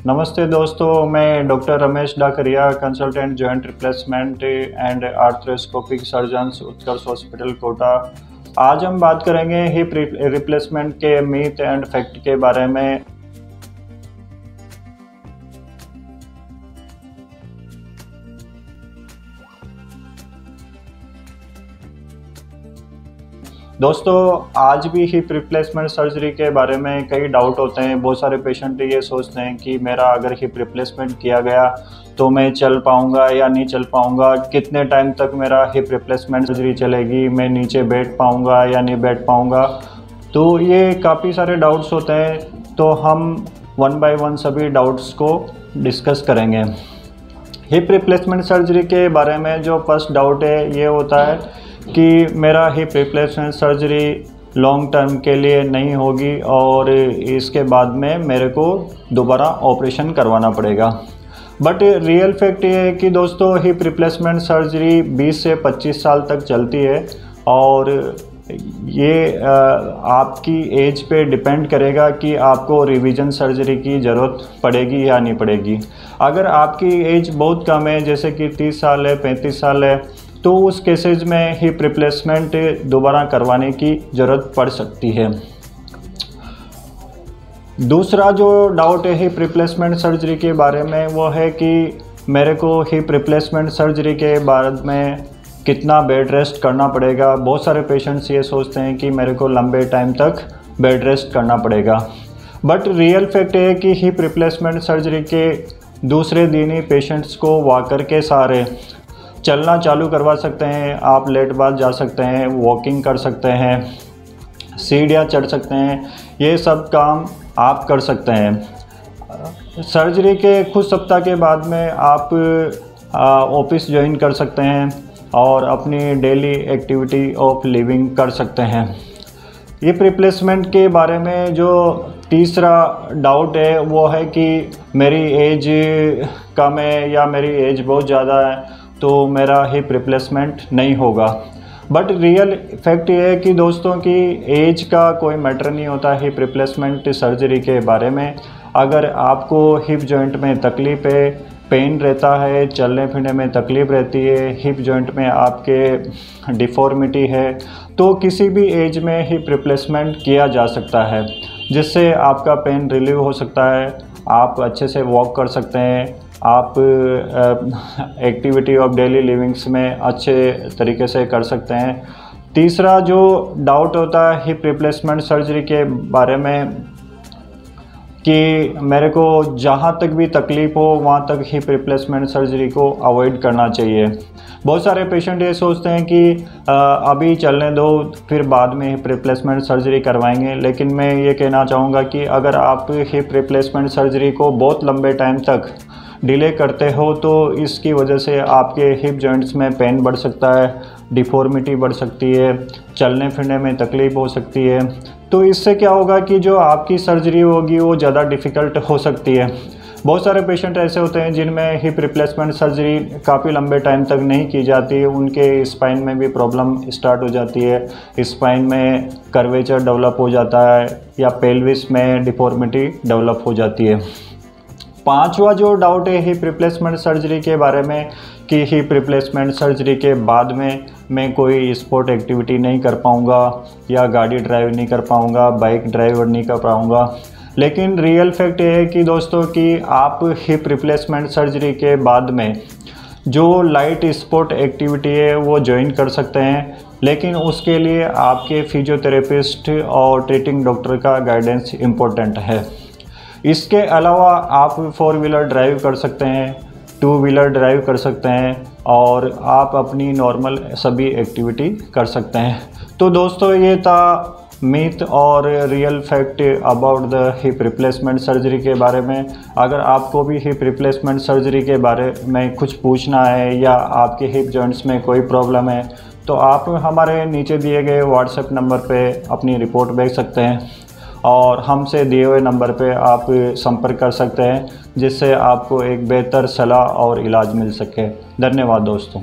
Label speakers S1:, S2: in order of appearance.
S1: नमस्ते दोस्तों, मैं doctor Ramesh Dakaria, consultant joint replacement and arthroscopic surgeons, Utkarsh hospital Kota. आज हम बात करेंगे हिप रिप्लेसमेंट के मीथ एंड फैक्ट के बारे में। दोस्तों, आज भी हिप रिप्लेसमेंट सर्जरी के बारे में कई डाउट होते हैं। बहुत सारे पेशेंट ये सोचते हैं कि मेरा अगर हिप रिप्लेसमेंट किया गया तो मैं चल पाऊंगा या नहीं चल पाऊंगा, कितने टाइम तक मेरा हिप रिप्लेसमेंट सर्जरी चलेगी, मैं नीचे बैठ पाऊंगा या नहीं बैठ पाऊंगा। तो ये काफ़ी सारे डाउट्स होते हैं, तो हम वन बाय वन सभी डाउट्स को डिस्कस करेंगे। हिप रिप्लेसमेंट सर्जरी के बारे में जो फर्स्ट डाउट है ये होता है कि मेरा hip replacement surgery long term के लिए नहीं होगी और इसके बाद में मेरे को दोबारा ऑपरेशन करवाना पड़ेगा। बट रियल फैक्ट ये है कि दोस्तों, हिप रिप्लेसमेंट सर्जरी 20 से 25 साल तक चलती है और ये आपकी एज पे डिपेंड करेगा कि आपको रिवीजन सर्जरी की ज़रूरत पड़ेगी या नहीं पड़ेगी। अगर आपकी एज बहुत कम है, जैसे कि 30 साल है, 35 साल है, तो उस केसेज में हिप रिप्लेसमेंट दोबारा करवाने की ज़रूरत पड़ सकती है। दूसरा जो डाउट है हिप रिप्लेसमेंट सर्जरी के बारे में वो है कि मेरे को हिप रिप्लेसमेंट सर्जरी के बाद में कितना बेड रेस्ट करना पड़ेगा। बहुत सारे पेशेंट्स ये सोचते हैं कि मेरे को लंबे टाइम तक बेड रेस्ट करना पड़ेगा। बट रियल फैक्ट है कि हिप रिप्लेसमेंट सर्जरी के दूसरे दिन ही पेशेंट्स को वॉकर के सहारे चलना चालू करवा सकते हैं। आप लेटबाज जा सकते हैं, वॉकिंग कर सकते हैं, सीढ़ियाँ चढ़ सकते हैं, ये सब काम आप कर सकते हैं। सर्जरी के कुछ सप्ताह के बाद में आप ऑफिस ज्वाइन कर सकते हैं और अपनी डेली एक्टिविटी ऑफ लिविंग कर सकते हैं। हिप रिप्लेसमेंट के बारे में जो तीसरा डाउट है वो है कि मेरी एज कम है या मेरी एज बहुत ज़्यादा है तो मेरा हिप रिप्लेसमेंट नहीं होगा। बट रियल फैक्ट ये है कि दोस्तों की एज का कोई मैटर नहीं होता हिप रिप्लेसमेंट सर्जरी के बारे में। अगर आपको हिप जॉइंट में तकलीफ़ है, पेन रहता है, चलने फिरने में तकलीफ़ रहती है, हिप जॉइंट में आपके डिफॉर्मिटी है, तो किसी भी एज में हिप रिप्लेसमेंट किया जा सकता है, जिससे आपका पेन रिलीव हो सकता है, आप अच्छे से वॉक कर सकते हैं, आप एक्टिविटी ऑफ डेली लिविंग्स में अच्छे तरीके से कर सकते हैं। तीसरा जो डाउट होता है हिप रिप्लेसमेंट सर्जरी के बारे में कि मेरे को जहाँ तक भी तकलीफ़ हो वहाँ तक हिप रिप्लेसमेंट सर्जरी को अवॉइड करना चाहिए। बहुत सारे पेशेंट ये सोचते हैं कि अभी चलने दो, फिर बाद में हिप रिप्लेसमेंट सर्जरी करवाएंगे। लेकिन मैं ये कहना चाहूँगा कि अगर आप हिप रिप्लेसमेंट सर्जरी को बहुत लंबे टाइम तक डिले करते हो तो इसकी वजह से आपके हिप जॉइंट्स में पेन बढ़ सकता है, डिफॉर्मिटी बढ़ सकती है, चलने फिरने में तकलीफ़ हो सकती है। तो इससे क्या होगा कि जो आपकी सर्जरी होगी वो ज़्यादा डिफ़िकल्ट हो सकती है। बहुत सारे पेशेंट ऐसे होते हैं जिनमें हिप रिप्लेसमेंट सर्जरी काफ़ी लंबे टाइम तक नहीं की जाती, उनके स्पाइन में भी प्रॉब्लम स्टार्ट हो जाती है, स्पाइन में कर्वेचर डेवलप हो जाता है या पेल्विस में डिफॉर्मिटी डेवलप हो जाती है। पांचवा जो डाउट है हिप रिप्लेसमेंट सर्जरी के बारे में कि हिप रिप्लेसमेंट सर्जरी के बाद में मैं कोई स्पोर्ट एक्टिविटी नहीं कर पाऊँगा या गाड़ी ड्राइव नहीं कर पाऊँगा, बाइक ड्राइव नहीं कर पाऊँगा। लेकिन रियल फैक्ट ये है कि दोस्तों कि आप हिप रिप्लेसमेंट सर्जरी के बाद में जो लाइट स्पोर्ट एक्टिविटी है वो ज्वाइन कर सकते हैं, लेकिन उसके लिए आपके फिजियोथेरेपिस्ट और ट्रीटिंग डॉक्टर का गाइडेंस इम्पोर्टेंट है। इसके अलावा आप 4 व्हीलर ड्राइव कर सकते हैं, 2 व्हीलर ड्राइव कर सकते हैं और आप अपनी नॉर्मल सभी एक्टिविटी कर सकते हैं। तो दोस्तों, ये था मीथ और real fact about the hip replacement surgery के बारे में। अगर आपको भी हिप रिप्लेसमेंट सर्जरी के बारे में कुछ पूछना है या आपके हिप जॉइंट्स में कोई प्रॉब्लम है तो आप हमारे नीचे दिए गए व्हाट्सएप नंबर पे अपनी रिपोर्ट भेज सकते हैं और हमसे दिए हुए नंबर पे आप संपर्क कर सकते हैं, जिससे आपको एक बेहतर सलाह और इलाज मिल सके। धन्यवाद दोस्तों।